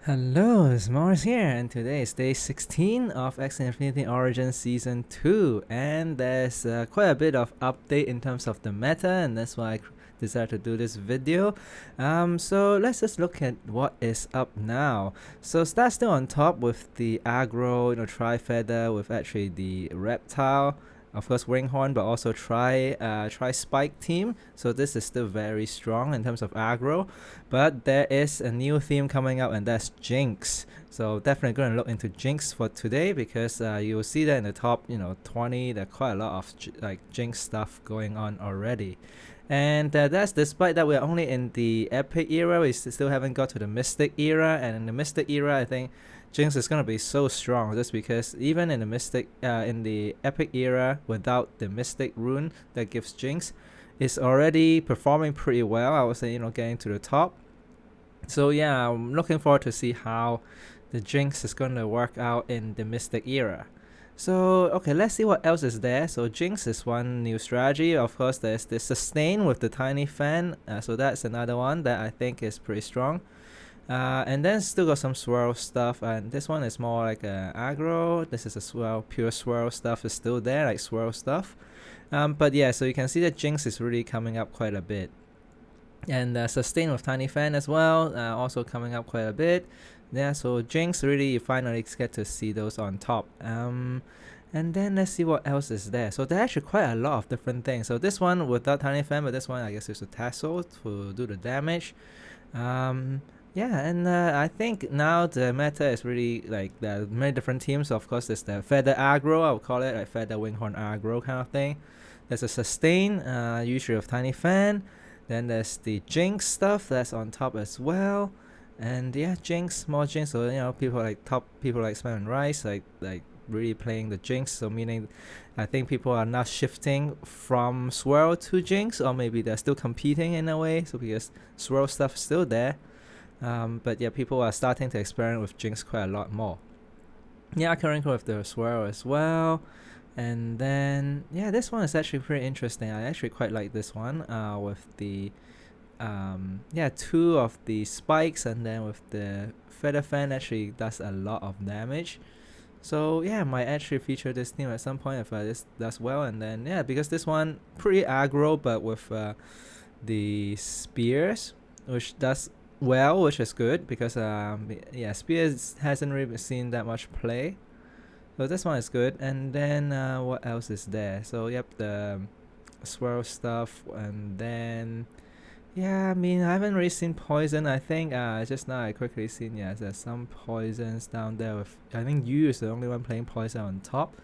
Hello, it's Mars here, and today is day 16 of Axie Infinity Origins Season 2, and there's quite a bit of update in terms of the meta, and that's why I decided to do this video. So let's just look at what is up now. So Star's still on top with the aggro, tri-feather with actually the reptile. Of course, Winghorn, but also try Spike team. So this is still very strong in terms of aggro. But there is a new theme coming up, and that's Jinx. So definitely going to look into Jinx for today because you will see that in the top, 20, there are quite a lot of Jinx stuff going on already. And that's despite that we're only in the Epic era. We still haven't got to the Mystic era, and in the Mystic era, I think Jinx is gonna be so strong just because even in the Epic era, without the Mystic rune that gives Jinx, it's already performing pretty well. I would say, getting to the top. So yeah, I'm looking forward to see how the Jinx is gonna work out in the Mystic era. So okay, let's see what else is there. So Jinx is one new strategy. Of course, there's the sustain with the tiny fan. So that's another one that I think is pretty strong. And then still got some swirl stuff, and this one is more like aggro. This is a swirl, pure swirl stuff is still there, like swirl stuff. But yeah, so you can see that Jinx is really coming up quite a bit. And sustain with tiny fan as well, also coming up quite a bit. Yeah, so Jinx really, you finally get to see those on top. And then let's see what else is there. So there's actually quite a lot of different things. So this one without tiny fan, but this one I guess is a tassel to do the damage. Yeah, and I think now the meta is really like there are many different teams. Of course, there's the feather aggro, I would call it, like feather winghorn aggro kind of thing. There's a sustain, usually of tiny fan. Then there's the Jinx stuff that's on top as well. And yeah, Jinx, more Jinx. So people like Spam and Rice, like really playing the Jinx. So meaning, I think people are not shifting from Swirl to Jinx, or maybe they're still competing in a way. So because Swirl stuff is still there. But yeah, people are starting to experiment with Jinx quite a lot more. Yeah, currently with the Swirl as well. And then yeah, this one is actually pretty interesting. I actually quite like this one. With the two of the spikes, and then with the feather fan actually does a lot of damage. So yeah, I might actually feature this team at some point if this does well. And then yeah, because this one pretty aggro, but with the spears, which does well, which is good because spears hasn't really seen that much play. So this one is good. And then what else is there? So yep, the swirl stuff. And then yeah, I mean, I haven't really seen poison. I think just now I quickly seen, yeah, there's some poisons down there with, I think Yu is the only one playing poison on top.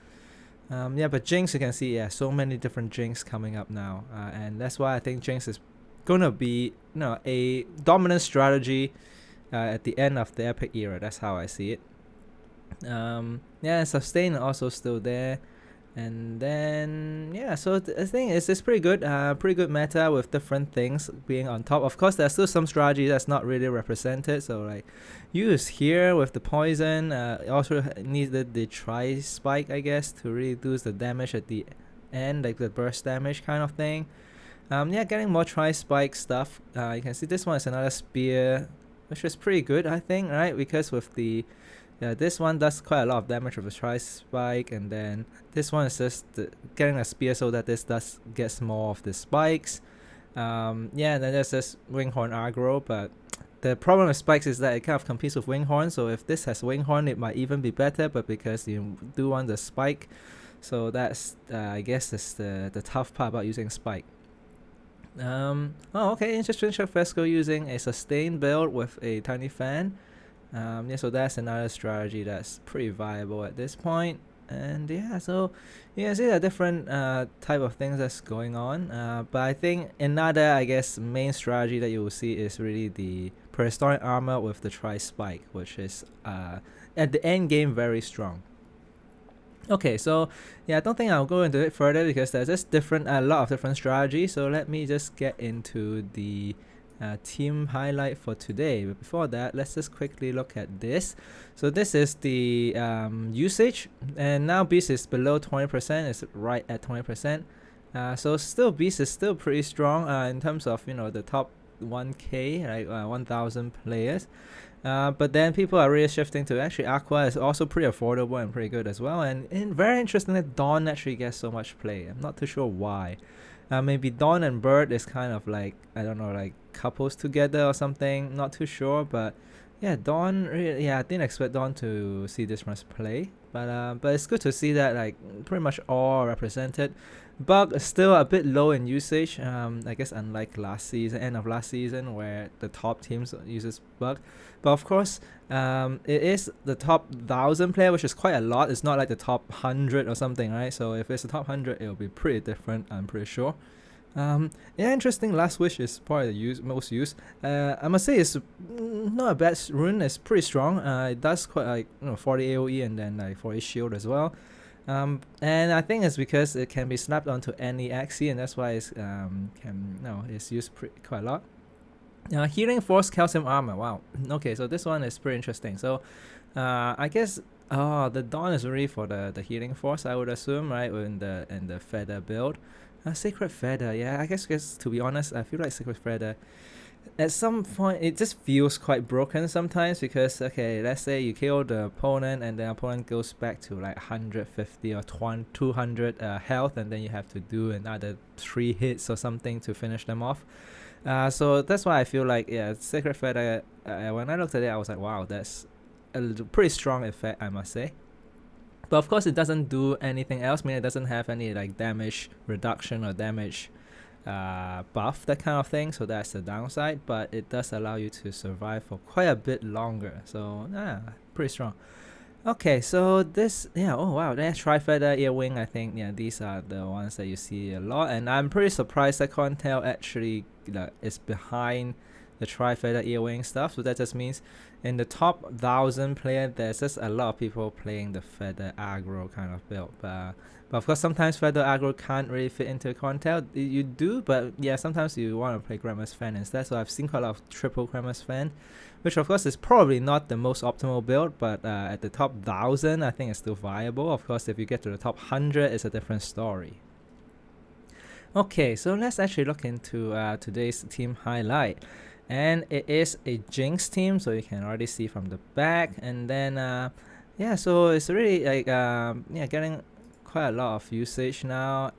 Yeah, but Jinx, you can see, yeah, so many different Jinx coming up now. And that's why I think Jinx is gonna be a dominant strategy at the end of the Epic era. That's how I see it. Yeah, sustain also still there. And then yeah, so I think it's pretty good meta with different things being on top. Of course, there's still some strategy that's not really represented, so like use here with the poison. Also needed the tri spike, I guess, to really do the damage at the end, like the burst damage kind of thing. Yeah, getting more tri spike stuff. You can see this one is another spear, which is pretty good, I think, right? Because with the this one does quite a lot of damage with a tri spike, and then this one is just getting a spear so that this does gets more of the spikes. Yeah, and then there's this winghorn aggro, but the problem with spikes is that it kind of competes with winghorn. So if this has winghorn, it might even be better, but because you do want the spike, so that's I guess that's the tough part about using spike. Okay, interesting. Chuck Fresco using a sustain build with a tiny fan. Yeah, so that's another strategy that's pretty viable at this point. And yeah, so you can see the different type of things that's going on. But I think another, I guess, main strategy that you will see is really the prehistoric armor with the tri spike, which is at the end game very strong. Okay, so yeah, I don't think I'll go into it further because there's just a lot of different strategies. So let me just get into the team highlight for today. But before that, let's just quickly look at this. So this is the usage, and now Beast is below 20%. It's right at 20%. So still Beast is still pretty strong in terms of the top 1k, right? 1,000 players. But then people are really shifting to actually Aqua is also pretty affordable and pretty good as well. And very interesting that Dawn actually gets so much play. I'm not too sure why. Maybe Dawn and Bird is kind of like, I don't know, like couples together or something. Not too sure, but yeah, Dawn. Yeah, I didn't expect Dawn to see this much play, but it's good to see that like pretty much all represented. Bug is still a bit low in usage. I guess unlike last season, end of last season, where the top teams uses Bug, but of course, it is the top 1,000 player, which is quite a lot. It's not like the top 100 or something, right? So if it's the top 100, it'll be pretty different. I'm pretty sure. Yeah, interesting. Last Wish is probably the most used. I must say it's not a bad rune. It's pretty strong. It does quite like 40 AOE and then like 40 shield as well. And I think it's because it can be snapped onto any Axie, and that's why it's used quite a lot. Healing Force, Calcium Armor. Wow. Okay, so this one is pretty interesting. So, I guess the Dawn is really for the Healing Force, I would assume, right? In the Feather build. Sacred Feather, yeah. I guess to be honest, I feel like Sacred Feather at some point it just feels quite broken sometimes, because okay, let's say you kill the opponent and the opponent goes back to like 150 or 200 health, and then you have to do another 3 hits or something to finish them off. So that's why I feel like, yeah, Sacred Feather, when I looked at it, I was like, wow, that's a pretty strong effect, I must say. But of course, it doesn't do anything else. I mean, it doesn't have any like damage reduction or damage buff, that kind of thing. So that's the downside. But it does allow you to survive for quite a bit longer. So yeah, pretty strong. Okay, so this, yeah, oh wow, that's Tri-Feather, Earwing. I think, yeah, these are the ones that you see a lot. And I'm pretty surprised that Contel actually is behind the Tri-Feather Earwing stuff. So that just means in the top 1,000 player, there's just a lot of people playing the Feather aggro kind of build. But of course, sometimes Feather aggro can't really fit into Contel. You do, but yeah, sometimes you want to play Grammar's Fan instead. So I've seen quite a lot of triple Grammar's Fan, which of course is probably not the most optimal build, but at the top 1,000, I think it's still viable. Of course, if you get to the top 100, it's a different story. Okay, so let's actually look into today's team highlight. And it is a Jinx team, so you can already see from the back. And then yeah, so it's really like yeah, getting quite a lot of usage now.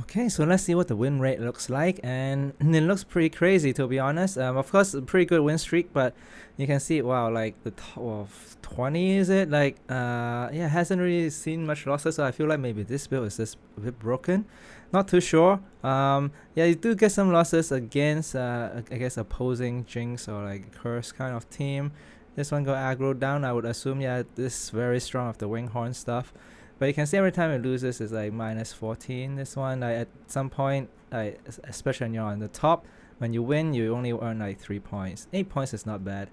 Okay, so let's see what the win rate looks like, and it looks pretty crazy, to be honest. Of course, a pretty good win streak, but you can see, wow, like the top of 20, is it? Like yeah, hasn't really seen much losses, so I feel like maybe this build is just a bit broken. Not too sure. Yeah, you do get some losses against I guess opposing Jinx or like Curse kind of team. This one got aggro down, I would assume. Yeah, this is very strong of the Winghorn stuff. But you can see every time it loses is like minus 14. This one, like at some point, like especially when you're on the top, when you win, you only earn like 3 points. 8 points is not bad.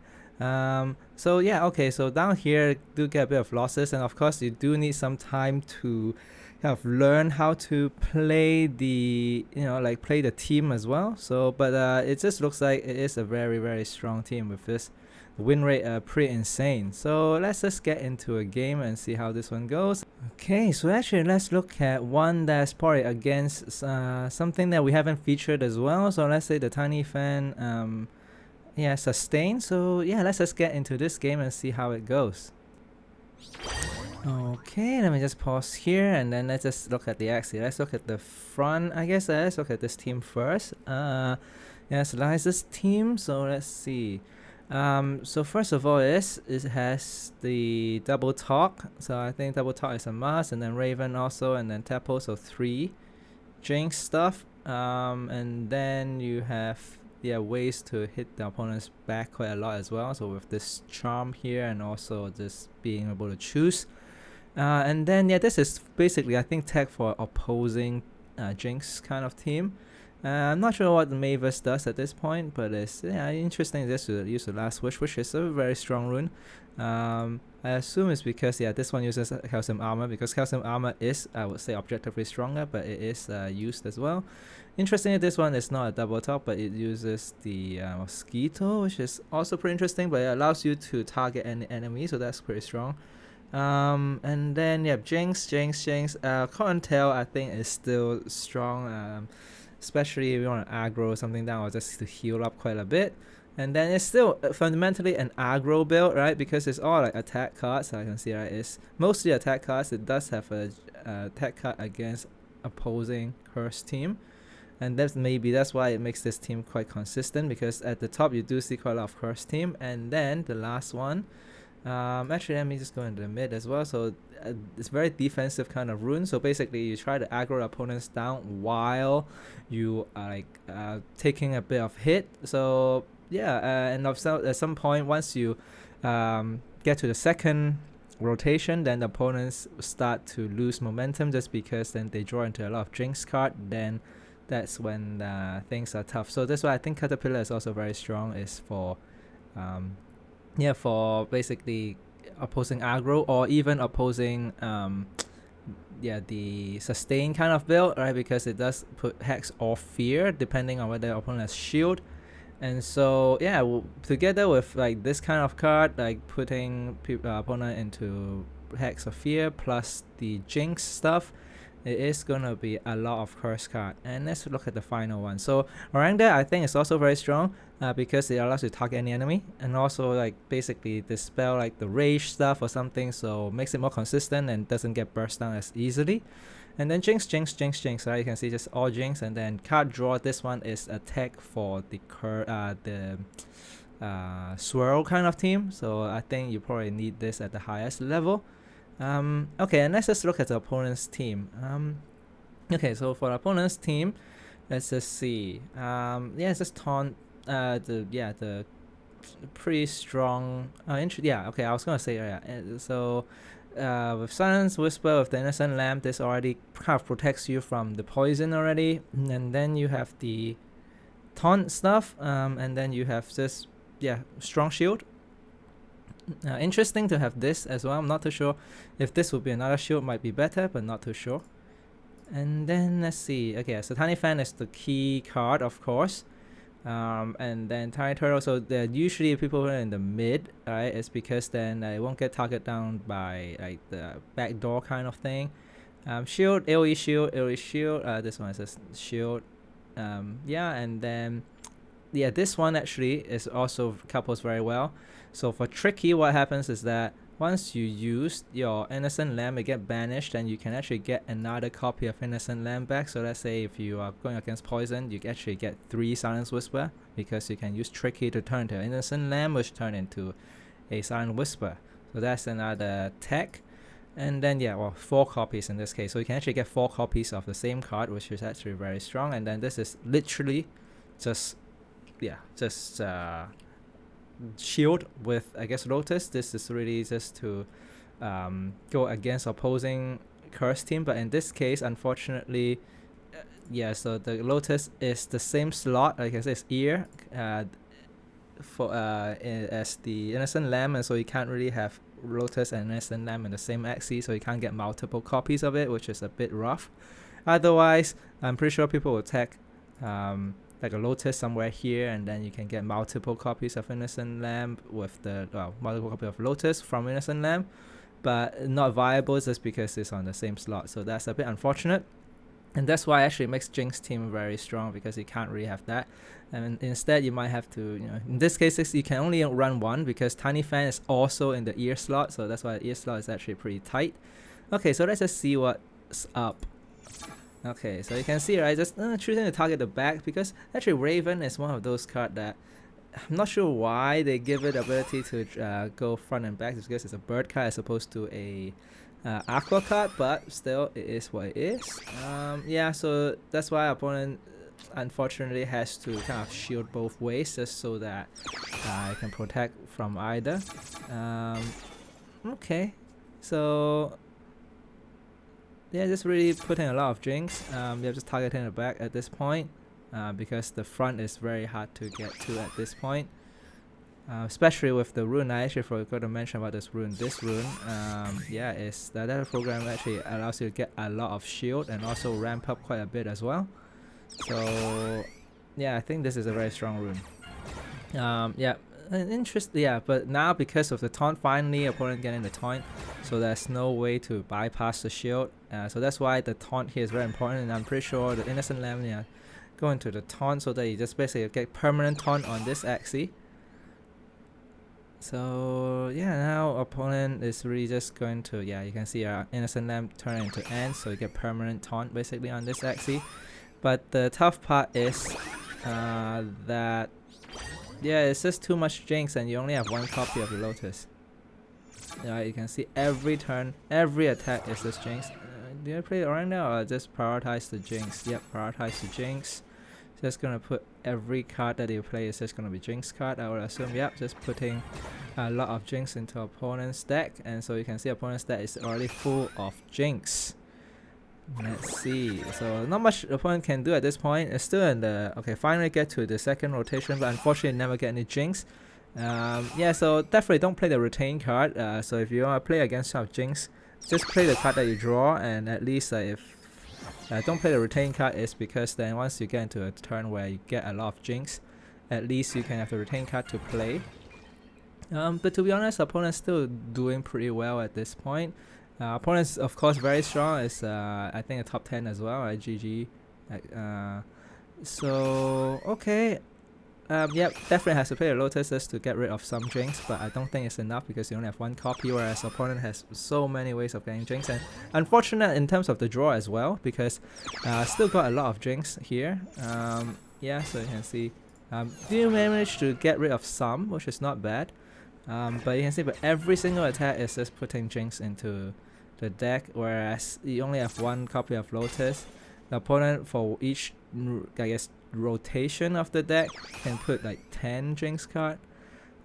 So yeah, okay, so down here do get a bit of losses, and of course you do need some time to kind of learn how to play the, like play the team as well. So but it just looks like it is a very, very strong team with this win rate pretty insane. So let's just get into a game and see how this one goes. Okay, so actually let's look at one that's probably against something that we haven't featured as well. So let's say the Tiny Fan yeah, Sustain. So yeah, let's just get into this game and see how it goes. Okay, let me just pause here and then let's just look at the Axie. Let's look at the front, I guess. Let's look at this team first. Yeah, Zeliaser's team. So let's see. So first of all, it has the double talk. So I think double talk is a must, and then Raven also, and then Tepo, so 3 Jinx stuff. And then you have ways to hit the opponent's back quite a lot as well. So with this charm here, and also just being able to choose. And then this is basically, I think, tech for opposing Jinx kind of team. I'm not sure what the Mavis does at this point, but it's interesting just to use the Last Wish, which is a very strong rune. I assume it's because this one uses Calcium Armor, because Calcium Armor is, I would say, objectively stronger, but it is used as well. Interestingly, this one is not a double top, but it uses the Mosquito, which is also pretty interesting, but it allows you to target any enemy, so that's pretty strong. And then Jinx. Contel, I think, is still strong. Especially if you want to aggro something down or just to heal up quite a bit. And then it's still fundamentally an aggro build, right? Because it's all like attack cards. So I can see, right, it's mostly attack cards. It does have a attack card against opposing curse team, and that's why it makes this team quite consistent, because at the top you do see quite a lot of curse team. And then the last one, actually let me just go into the mid as well. So it's very defensive kind of rune. So basically you try to aggro opponents down while you are like taking a bit of hit. So yeah, and also at some point, once you get to the second rotation, then the opponents start to lose momentum, just because then they draw into a lot of Jinx card. Then that's when things are tough. So that's why I think Caterpillar is also very strong, is for for basically opposing aggro, or even opposing the sustain kind of build, right? Because it does put Hex or Fear depending on whether the opponent has shield. And so yeah, together with like this kind of card, like putting opponent into Hex or Fear plus the Jinx stuff, it is gonna be a lot of curse card. And let's look at the final one. So Orangda, I think, is also very strong because it allows you to target any enemy, and also like basically dispel like the rage stuff or something, so makes it more consistent and doesn't get burst down as easily. And then Jinx, right? You can see just all Jinx. And then card draw, this one is attack for the swirl kind of team. So I think you probably need this at the highest level. Okay, and let's just look at the opponent's team. Okay, so for the opponent's team, let's just see. It's just taunt. The pretty strong. Okay, I was gonna say so. With Silence Whisper, with the Innocent Lamb, this already kind of protects you from the poison already. And then you have the taunt stuff, and then you have this strong shield. Interesting to have this as well. I'm not too sure if this would be another shield, might be better, but not too sure. And then let's see. Okay, so Tiny Fan is the key card, of course. And then Tiny Turtle, so they're usually people who are in the mid, right? It's because then it won't get targeted down by like the backdoor kind of thing. Shield, AoE shield, this one is a shield. And then this one actually is also couples very well. So for Tricky, what happens is that once you use your Innocent Lamb, it get banished, and you can actually get another copy of Innocent Lamb back. So let's say if you are going against poison, you actually get 3 Silence Whisper, because you can use Tricky to turn to Innocent Lamb, which turn into a Silent Whisper. So that's another tech. And then 4 copies in this case. So you can actually get 4 copies of the same card, which is actually very strong. And then this is literally just shield with, I guess, Lotus. This is really just to go against opposing curse team, but in this case, unfortunately, so the Lotus is the same slot, like I said, it's ear as the Innocent Lamb, and so you can't really have Lotus and Innocent Lamb in the same Axie, so you can't get multiple copies of it, which is a bit rough. Otherwise, I'm pretty sure people will tag like a Lotus somewhere here, and then you can get multiple copies of Innocent Lamb with the multiple copy of Lotus from Innocent Lamb, but not viable just because it's on the same slot. So that's a bit unfortunate, and that's why actually it makes Jinx team very strong, because you can't really have that. And instead you might have to, in this case you can only run 1, because Tiny Fan is also in the ear slot, so that's why the ear slot is actually pretty tight. Okay, so let's just see what's up. Okay, so you can see, right, just choosing to target the back, because actually Raven is one of those cards that I'm not sure why they give it the ability to go front and back. It's because it's a bird card as opposed to a aqua card, but still it is what it is. So that's why opponent unfortunately has to kind of shield both ways, just so that I can protect from either. Okay, so just really putting a lot of Jinx. They're just targeting the back at this point, because the front is very hard to get to at this point. Especially with the rune. I actually forgot to mention about this rune. This rune, is the other program actually allows you to get a lot of shield and also ramp up quite a bit as well. So I think this is a very strong rune. But now because of the taunt, finally opponent getting the taunt, so there's no way to bypass the shield. So that's why the taunt here is very important, and I'm pretty sure the Innocent Lamb go into the taunt so that you just basically get permanent taunt on this Axie. So yeah, now opponent is really just going to, yeah, you can see our Innocent Lamb turn into Ant, so you get permanent taunt basically on this Axie. But the tough part is that, yeah, it's just too much Jinx and you only have one copy of the Lotus. Yeah, you can see every turn, every attack is this Jinx. Do I play it right now or just prioritize the Jinx? Yep, prioritize the Jinx. Just gonna put every card that you play is just gonna be Jinx card, I would assume. Yep, just putting a lot of Jinx into opponent's deck, and so you can see opponent's deck is already full of Jinx. Let's see, so not much opponent can do at this point. It's still in the, okay, finally get to the second rotation, but unfortunately never get any Jinx. Yeah, so definitely don't play the retain card. So if you want to play against Jinx, just play the card that you draw, and at least if don't play the retain card, is because then once you get into a turn where you get a lot of Jinx, at least you can have the retain card to play. But to be honest, opponent's still doing pretty well at this point. Opponent's of course very strong. It's I think a top 10 as well at YGG. So okay. Yep, definitely has to play a Lotus just to get rid of some Jinx, but I don't think it's enough because you only have one copy, whereas opponent has so many ways of getting Jinx. And unfortunate in terms of the draw as well, because still got a lot of Jinx here. Yeah, so you can see do manage to get rid of some, which is not bad. But you can see, but every single attack is just putting Jinx into the deck, whereas you only have one copy of Lotus. The opponent, for each, I guess, rotation of the deck, can put like 10 Jinx card.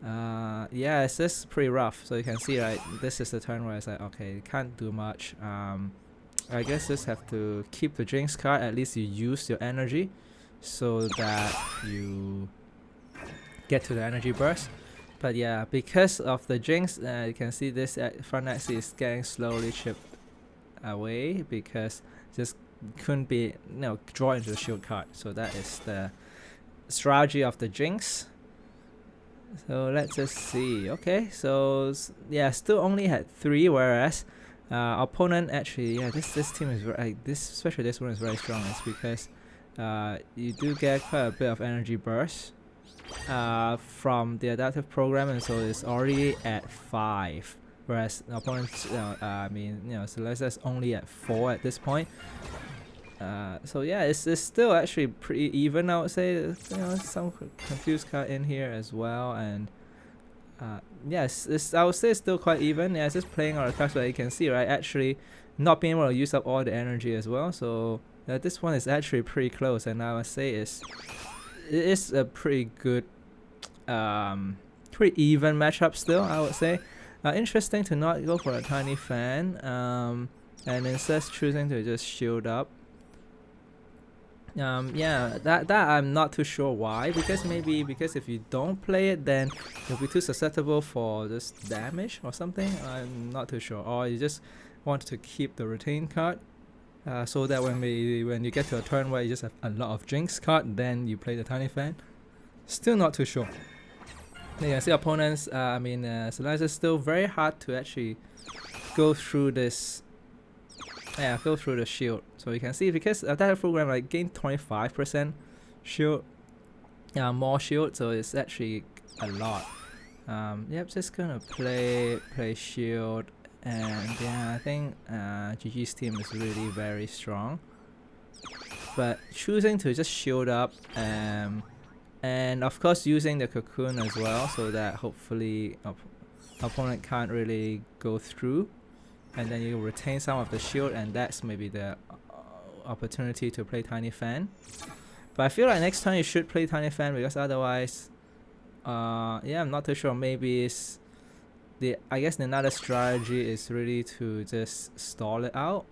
Yeah, it's just pretty rough. So you can see, right, this is the turn where it's like, okay, you can't do much. I guess just have to keep the Jinx card. At least you use your energy so that you get to the energy burst. But yeah, because of the Jinx, you can see this front Axie is getting slowly chipped away because just couldn't be, draw into the shield card. So that is the strategy of the Jinx. So let's just see. Okay, so yeah, still only had 3, whereas opponent actually, yeah, this team is very, especially this one is very strong. It's because you do get quite a bit of energy burst from the adaptive program, and so it's already at 5. Whereas opponents, Zeliaser is only at 4 at this point. So yeah, it's still actually pretty even, I would say. Some confused card in here as well, and yes, I would say it's still quite even. Yeah, it's just playing on the cards where you can see, right, actually not being able to use up all the energy as well. So this one is actually pretty close, and I would say it is a pretty good, pretty even matchup still, I would say. Interesting to not go for a tiny fan, and instead choosing to just shield up. Yeah, that I'm not too sure why, because maybe because if you don't play it, then you'll be too susceptible for just damage or something. I'm not too sure. Or you just want to keep the retain card, so that when you get to a turn where you just have a lot of Jinx card, then you play the tiny fan. Still not too sure. Yeah, see opponents. Zeliaser is still very hard to actually go through this. Yeah, go through the shield. So you can see, because that program like gained 25% shield, more shield, so it's actually a lot. Yep, just gonna play shield, and yeah, I think GG's team is really very strong. But choosing to just shield up, and of course using the cocoon as well, so that hopefully opponent can't really go through. And then you retain some of the shield, and that's maybe the opportunity to play tiny fan. But I feel like next time you should play tiny fan, because otherwise, yeah, I'm not too sure. Maybe it's I guess another strategy is really to just stall it out.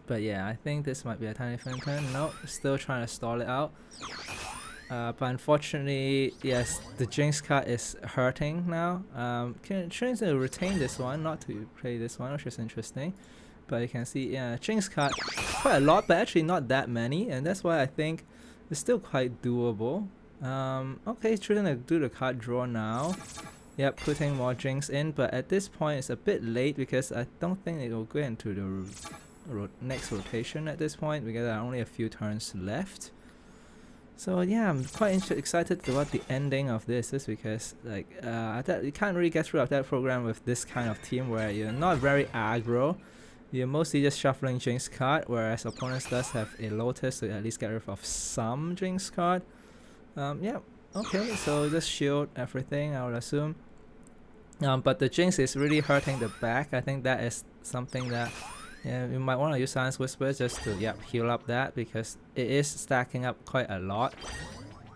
But yeah, I think this might be a tiny fan turn. Nope, still trying to stall it out. But unfortunately, yes, the Jinx card is hurting now. Trying to retain this one, not to play this one, which is interesting. But you can see, yeah, Jinx card quite a lot, but actually not that many, and that's why I think it's still quite doable. Okay, choosing to do the card draw now. Yep, putting more Jinx in, but at this point it's a bit late because I don't think it will go into the next rotation at this point, because there are only a few turns left. So yeah, I'm quite excited about the ending of this, just because like you can't really get through that program with this kind of team where you're not very aggro. You're mostly just shuffling Jinx card, whereas opponents does have a Lotus to at least get rid of some Jinx card. Yeah, okay, so just shield everything, I would assume. But the Jinx is really hurting the back. I think that is something that you might want to use Silence Whisper just to heal up that, because it is stacking up quite a lot.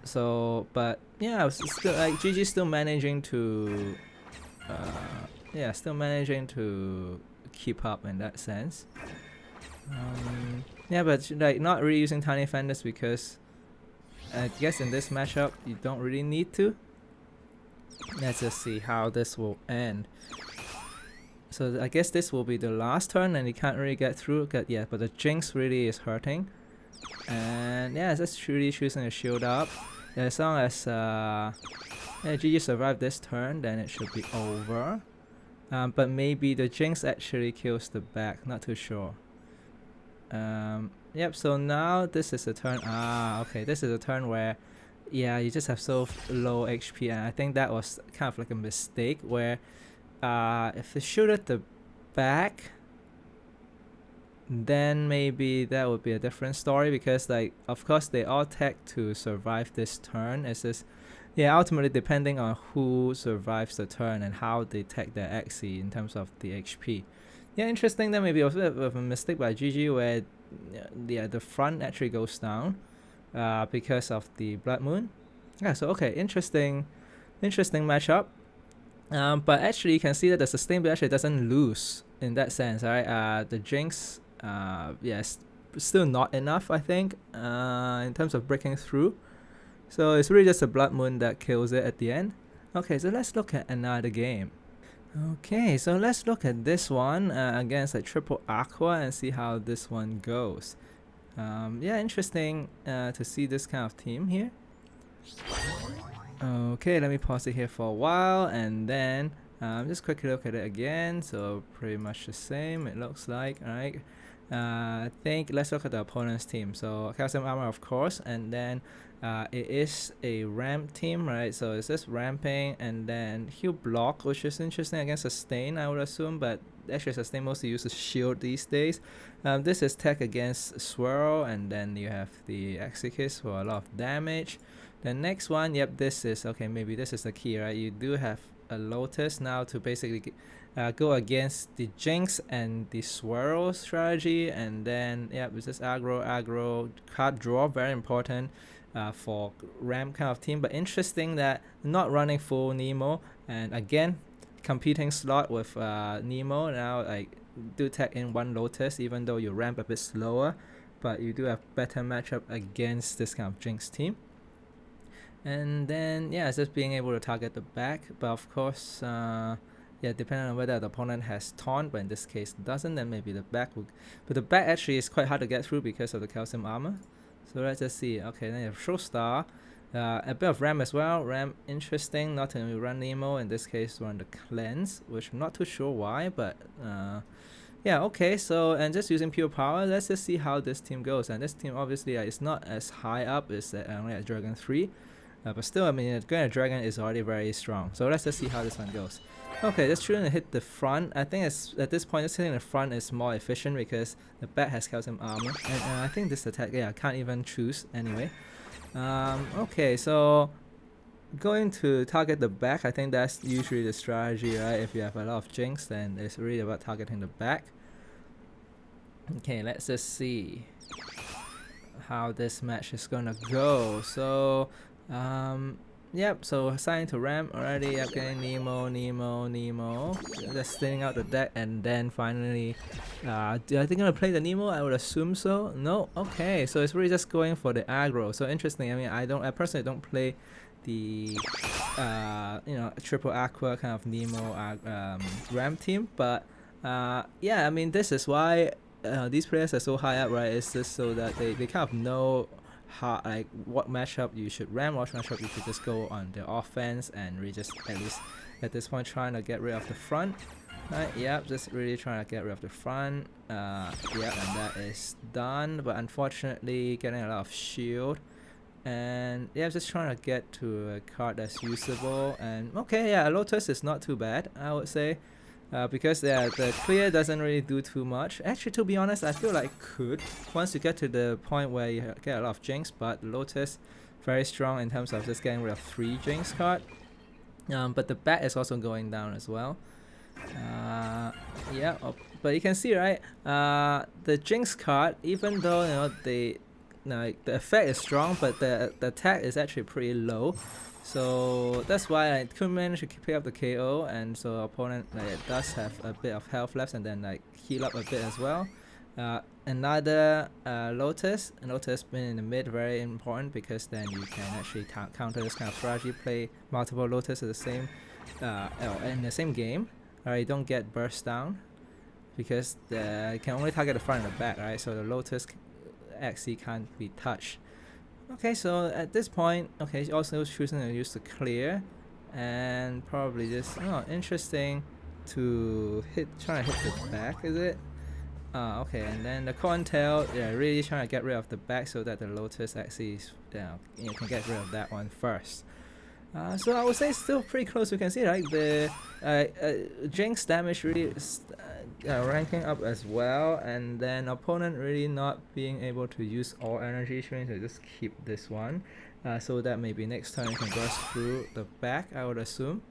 So, but yeah, still like GG still managing to still managing to keep up in that sense. Yeah, but like not really using Tiny Fenders because I guess in this matchup you don't really need to. Let's just see how this will end. So I guess this will be the last turn and you can't really get through yet, but the Jinx really is hurting. And yeah, just really choosing to shield up. As long as GG survive this turn, then it should be over. But maybe the Jinx actually kills the back, not too sure. Yep, so now this is a turn. Okay, this is a turn where you just have so low HP, and I think that was kind of like a mistake where if they shielded the back, then maybe that would be a different story, because like of course they all tech to survive this turn. It's just ultimately depending on who survives the turn and how they tech their Axie in terms of the HP. Yeah, interesting. That maybe was a bit of a mistake by GG where the front actually goes down because of the Blood Moon. Yeah, so okay, interesting matchup. But actually you can see that the sustain actually doesn't lose in that sense, right? The Jinx yes, still not enough, I think, in terms of breaking through. So it's really just a Blood Moon that kills it at the end. Okay, so let's look at another game. Okay, so let's look at this one against like Triple Aqua and see how this one goes. Yeah, interesting to see this kind of team here. Okay, let me pause it here for a while and then just quickly look at it again. So pretty much the same, it looks like. Alright, I think let's look at the opponent's team. So Calcium Armor, of course, and then it is a ramp team, right? So it's just ramping and then he'll block, which is interesting against sustain, I would assume, but actually sustain mostly uses shield these days. This is tech against Swirl, and then you have the Execute for a lot of damage. The next one, yep, this is okay. Maybe this is the key, right? You do have a Lotus now to basically go against the Jinx and the Swirl strategy, and then it's just aggro card draw, very important for ramp kind of team. But interesting that not running full Nemo, and again competing slot with Nemo now, like do tech in one Lotus even though you ramp a bit slower, but you do have better matchup against this kind of Jinx team. And then it's just being able to target the back, but of course depending on whether the opponent has taunt, but in this case doesn't, then maybe the back will, but the back actually is quite hard to get through because of the Calcium Armor. So let's just see. Okay, then you have Showstar, a bit of Ram as well. Ram, interesting, not to run Nemo, in this case run the Cleanse, which I'm not too sure why, but okay, so and just using pure power, let's just see how this team goes. And this team obviously is not as high up, it's only at Dragon 3. But still, I mean, Granite Dragon is already very strong. So let's just see how this one goes. Okay, just trying to hit the front. I think it's, at this point, just hitting the front is more efficient because the back has Calcium Armor. And I think this attack, I can't even choose anyway. Okay, so going to target the back, I think that's usually the strategy, right? If you have a lot of Jinx, then it's really about targeting the back. Okay, let's just see how this match is gonna go. So so assigning to ramp already. Okay, Nemo. Just thinning out the deck, and then finally, are they gonna play the Nemo? I would assume so. No. Okay, so it's really just going for the aggro. So interesting. I mean, I personally don't play the Triple Aqua kind of Nemo ramp team, but I mean, this is why these players are so high up, right? It's just so that they kind of know how, like, what matchup you should ram, what matchup you should just go on the offense, and really just at least at this point trying to get rid of the front, right? Just really trying to get rid of the front. And that is done, but unfortunately getting a lot of shield. And yeah, just trying to get to a card that's usable. And okay, yeah, Lotus is not too bad, I would say. Because the clear doesn't really do too much. Actually, to be honest, I feel like it could once you get to the point where you get a lot of Jinx, but Lotus very strong in terms of just getting rid of 3 Jinx card. But the back is also going down as well. Yeah, but you can see, right, the Jinx card, even though the effect is strong, but the attack is actually pretty low. So that's why I couldn't manage to pick up the KO, and so opponent does have a bit of health left, and then heal up a bit as well. Another Lotus, and Lotus being in the mid, very important, because then you can actually counter this kind of strategy, play multiple Lotus at the same in the same game. Alright, you don't get burst down because you can only target the front and the back, right? So the Lotus Axie can't be touched. Okay, so at this point, okay, also choosing to use the clear, and probably just interesting to try to hit the back, is it? Okay, and then the corn tail, yeah, really trying to get rid of the back so that the Lotus Axie you can get rid of that one first. So I would say still pretty close. You can see, right, the Jinx damage really is ranking up as well, and then opponent really not being able to use all energy, trying to just keep this one, so that maybe next time you can burst through the back, I would assume.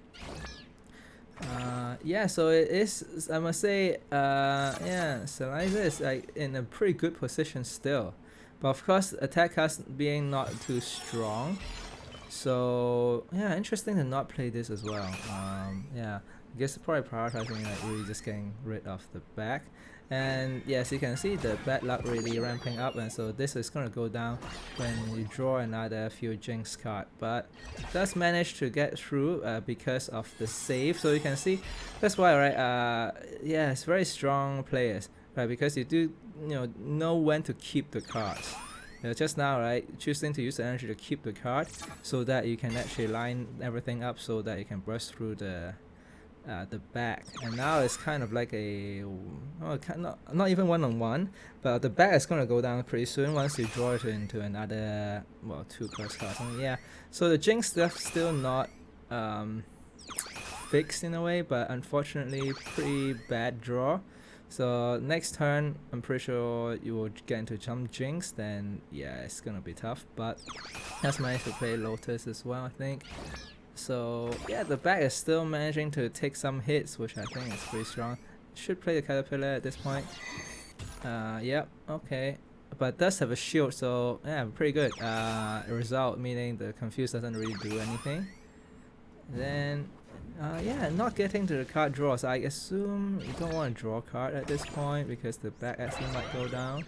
Yeah, so it is, I must say, yeah, Zeliaser is in a pretty good position still, but of course attack cast being not too strong. So yeah, interesting to not play this as well. Yeah, I guess probably prioritizing really just getting rid of the back. And yes, you can see the bad luck really ramping up, and so this is gonna go down when you draw another few Jinx card. But does manage to get through because of the save. So you can see that's why, right? Yeah, it's very strong players, right? Because you do know when to keep the cards. Just now, right, choosing to use the energy to keep the card so that you can actually line everything up so that you can burst through the back. And now it's kind of like a not even one-on-one, but the back is gonna go down pretty soon once you draw it into another 2 curse cards. Yeah, so the Jinx stuff still not fixed in a way, but unfortunately pretty bad draw. So next turn, I'm pretty sure you will get into jump Jinx, then yeah, it's gonna be tough, but that's managed to play Lotus as well, I think. So yeah, the back is still managing to take some hits, which I think is pretty strong. Should play the Caterpillar at this point. Yep, okay. But does have a shield, so yeah, pretty good. Result, meaning the Confuse doesn't really do anything. Then yeah, not getting to the card draw, so I assume you don't want to draw a card at this point because the back actually might go down.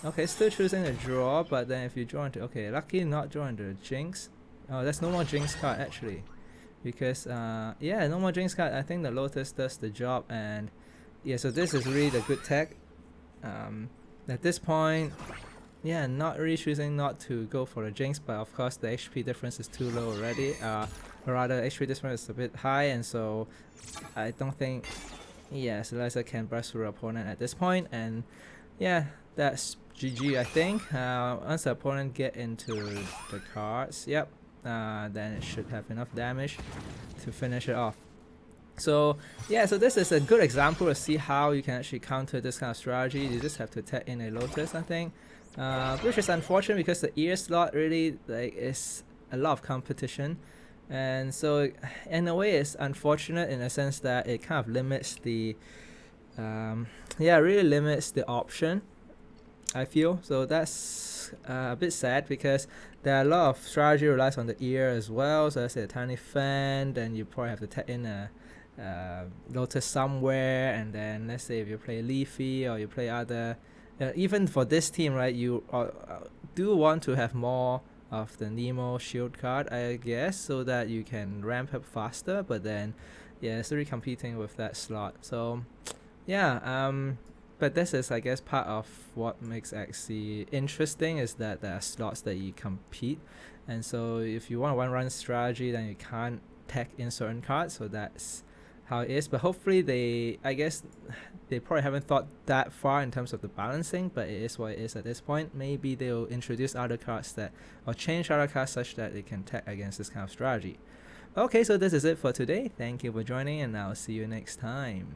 Okay, still choosing to draw, but then if you draw into, okay, lucky not draw into the Jinx. Oh, there's no more Jinx card actually, because yeah, no more Jinx card. I think the Lotus does the job, and yeah, so this is really the good tech. At this point, yeah, not really choosing not to go for the Jinx, but of course the HP difference is too low already. Or rather, HP difference is a bit high, and so I don't think, yeah, Zeliaser can burst through opponent at this point, and yeah, that's GG, I think. Once the opponent get into the cards, yep, then it should have enough damage to finish it off. So yeah, so this is a good example to see how you can actually counter this kind of strategy. You just have to tag in a Lotus, I think, which is unfortunate because the ear slot really is a lot of competition. And so in a way it's unfortunate in a sense that it kind of limits the yeah, really limits the option, I feel. So that's a bit sad because there are a lot of strategy relies on the ear as well. So let's say a tiny fan, then you probably have to tap in a Lotus somewhere, and then let's say if you play Leafy or you play other even for this team, right, you do want to have more of the Nemo shield card, I guess, so that you can ramp up faster, but then yeah, it's really competing with that slot. So yeah, but this is, I guess, part of what makes Axie interesting, is that there are slots that you compete, and so if you want a one-run strategy, then you can't tech in certain cards, so that's how it is. But hopefully I guess they probably haven't thought that far in terms of the balancing, but it is what it is at this point. Maybe they'll introduce other cards or change other cards such that they can tech against this kind of strategy. Okay, so this is it for today. Thank you for joining, and I'll see you next time.